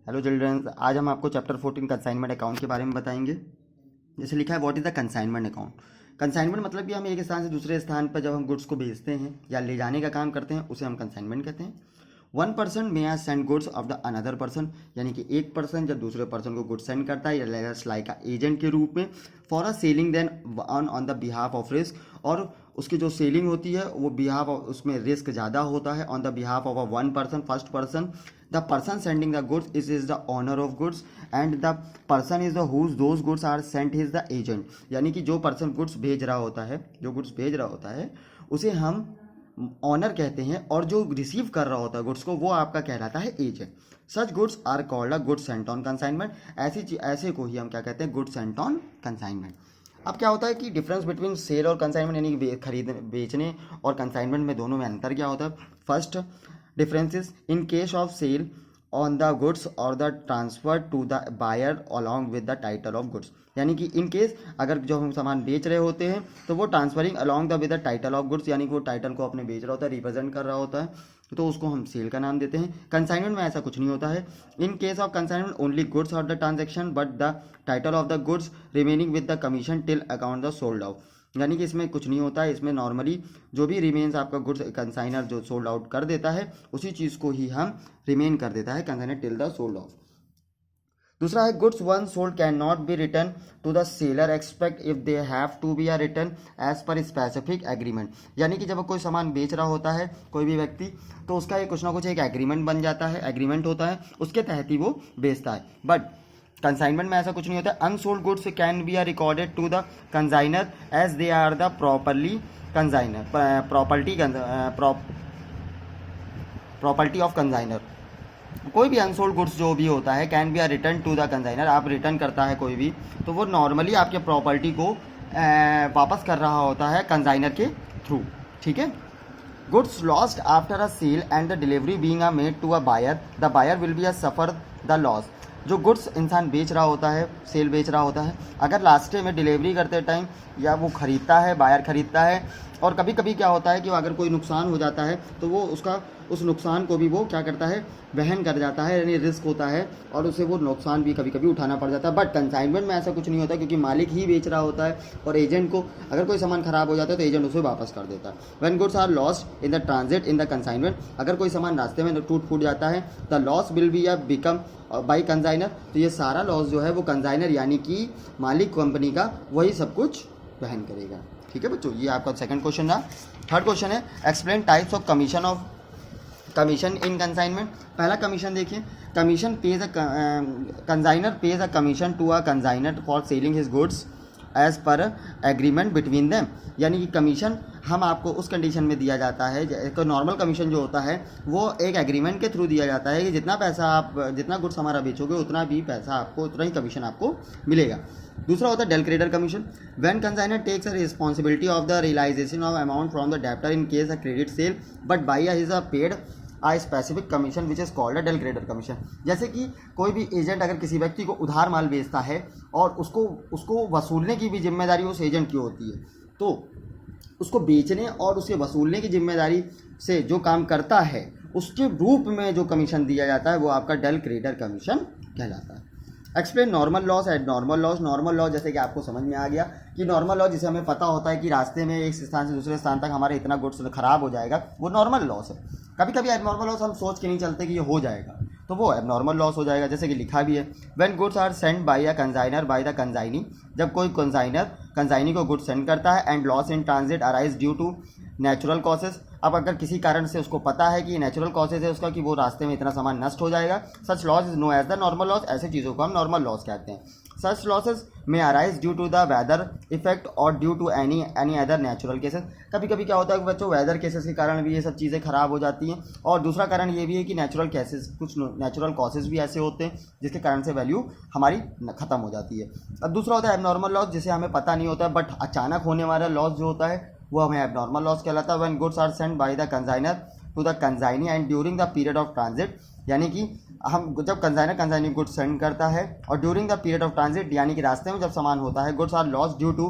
Hello children's, आज हम आपको चैप्टर 14 कंसाइनमेंट अकाउंट के बारे में बताएंगे। जैसे लिखा है, what is the consignment account. Consignment मतलब कि हम एक स्थान से दूसरे स्थान पर जब हम गुड्स को भेजते हैं या ले जाने का काम करते हैं उसे हम कंसाइनमेंट कहते हैं। One person may or send goods of the another person, यानी कि एक पर्सन जब दूसरे पर्सन को गुड्स सेंड करता है या लाइक एजेंट के रूप में for a selling then on the behalf of risk, और उसकी जो सेलिंग होती है वो बिहाफ उसमें रिस्क ज़्यादा होता है on the behalf of a one person, first person. The person sending the goods is the owner of goods and the person is the whose those goods are sent is the agent, यानी कि जो person goods भेज रहा होता है उसे हम honour कहते हैं और जो रिसीव कर रहा होता है गुड्स को वो आपका कहलाता है agent. Such goods are called a goods sent on consignment, ऐसे को ही हम क्या कहते हैं, गुड्स सेंट ऑन कंसाइनमेंट। अब क्या होता है कि डिफरेंस बिटवीन सेल और कंसाइनमेंट, यानी कि बेचने और कंसाइनमेंट में दोनों में अंतर क्या होता है। First differences, in case of sale on the goods और the transfer to the buyer along with the title of goods, यानी कि इन केस अगर जो हम सामान बेच रहे होते हैं तो वो transferring along the with the title of goods, यानी कि वो टाइटल को अपने बेच रहा होता है, रिप्रेजेंट कर रहा होता है, तो उसको हम सेल का नाम देते हैं। कंसाइनमेंट में ऐसा कुछ नहीं होता है। In case of consignment only goods और the transaction but the title of the goods remaining with the commission till account the sold out, यानी कि इसमें कुछ नहीं होता है। इसमें नॉर्मली जो भी रिमेन्स आपका गुड्स कंसाइनर जो सोल्ड आउट कर देता है उसी चीज़ को ही हम रिमेन कर देता है consignor till the sold out. दूसरा है, goods one sold can not be return to the seller expect if they have to be are return as per specific agreement, यानी कि जब कोई सामान बेच रहा होता है कोई भी व्यक्ति तो उसका एक कुछ ना कुछ एक एग्रीमेंट बन जाता है, एग्रीमेंट होता है, उसके तहत ही वो बेचता है। बट कंसाइनमेंट में ऐसा कुछ नहीं होता है। Unsold goods can be are recorded to the consignor as they are the property of consignor. कोई भी अनसोल्ड गुड्स जो भी होता है can be are return to the consignor, आप रिटर्न करता है कोई भी तो वो नॉर्मली आपके प्रॉपर्टी को वापस कर रहा होता है कंसाइनर के थ्रू, ठीक है। Goods lost after a sale and the delivery being a made to a buyer, the buyer will be a suffer the loss. जो गुड्स इंसान बेच रहा होता है, सेल बेच रहा होता है, अगर लास्ट में डिलीवरी करते टाइम या वो ख़रीदता है, बायर ख़रीदता है, और कभी कभी क्या होता है कि अगर कोई नुकसान हो जाता है तो वो उस नुकसान को भी वो क्या करता है, वहन कर जाता है, यानी रिस्क होता है और उसे वो नुकसान भी कभी कभी उठाना पड़ जाता है। बट कंसाइनमेंट में ऐसा कुछ नहीं होता क्योंकि मालिक ही बेच रहा होता है और एजेंट को अगर कोई सामान खराब हो जाता है तो एजेंट उसे वापस कर देता है। When goods are lost in the transit in the consignment, अगर कोई सामान रास्ते में टूट फूट जाता है the loss will be become by consignor, तो ये सारा लॉस जो है वो कंसाइनर यानी कि मालिक कंपनी का वही सब कुछ वहन करेगा, ठीक है बच्चों। ये आपका सेकंड क्वेश्चन रहा। थर्ड क्वेश्चन है, explain types of commission in consignment. पहला कमीशन देखिए, commission pays consignor pays a commission to a consignor for selling his goods as per agreement between them, यानी कि कमीशन हम आपको उस कंडीशन में दिया जाता है, एक नॉर्मल कमीशन जो होता है वो एक एग्रीमेंट के थ्रू दिया जाता है कि जितना गुड्स हमारा बेचोगे उतना भी पैसा आपको, उतना ही कमीशन आपको मिलेगा। दूसरा होता है del creditor commission, when consignor takes a responsibility of the realisation of amount from the debtor in case a credit sale but buyer is a paid a specific commission which is called a del creditor commission. जैसे कि कोई भी agent अगर किसी व्यक्ति को उधार माल बेचता है और उसको वसूलने की भी जिम्मेदारी उस एजेंट की होती है, तो उसको बेचने और उसके वसूलने की जिम्मेदारी से जो काम करता है उसके रूप में जो कमीशन दिया जाता है वो आपका डेल क्रेडिटर कमीशन कहलाता है। Explain normal loss and normal loss. Normal loss जैसे कि आपको समझ में आ गया कि नॉर्मल लॉस जिसे हमें पता होता है कि रास्ते में एक स्थान से दूसरे स्थान तक हमारे इतना गुड्स खराब हो जाएगा, वो नॉर्मल लॉस है। कभी कभी एबनॉर्मल लॉस हम सोच के नहीं चलते कि ये हो जाएगा, तो वो एबनॉर्मल लॉस हो जाएगा। जैसे कि लिखा भी है, when goods are send by a consignor by the consignee, जब कोई कंसाइनी को गुड्स सेंड करता है and loss in transit arise due to natural causes. अब अगर किसी कारण से उसको पता है कि नेचुरल कॉसेज है उसका कि वो रास्ते में इतना सामान नष्ट हो जाएगा, such loss is known as the normal loss, ऐसे चीज़ों को हम नॉर्मल लॉस कहते हैं। सच लॉसेज में arise due to the weather effect और due to any other natural cases. कभी कभी क्या होता है कि बच्चों वेदर केसेस के कारण भी ये सब चीज़ें खराब हो जाती हैं, और दूसरा कारण ये भी है कि कुछ नेचुरल कॉसेज भी ऐसे होते हैं जिसके कारण से वैल्यू हमारी ख़त्म हो जाती है। अब दूसरा होता है एबनॉर्मल लॉस, जिसे हमें पता नहीं होता है बट अचानक होने वाला लॉस जो होता है वो हमें एबनॉर्मल लॉस कहलाता है। When goods are send by the consignor to the consignee and during the period of transit, यानी कि हम जब कंसाइनी गुड्स सेंड करता है और during the period of transit यानी कि रास्ते में जब सामान होता है, goods are loss due to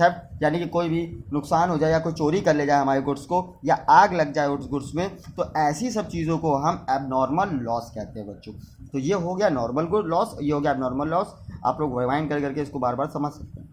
theft यानी कि कोई भी नुकसान हो जाए या कोई चोरी कर ले जाए हमारे गुड्स को या आग लग जाए उस गुड्स में, तो ऐसी सब चीज़ों को हम एबनॉर्मल लॉस कहते हैं बच्चों। तो ये हो गया नॉर्मल गुड लॉस, ये हो गया एबनॉर्मल लॉस। आप लोग रिवाइंड कर करके इसको बार बार समझ सकते हैं।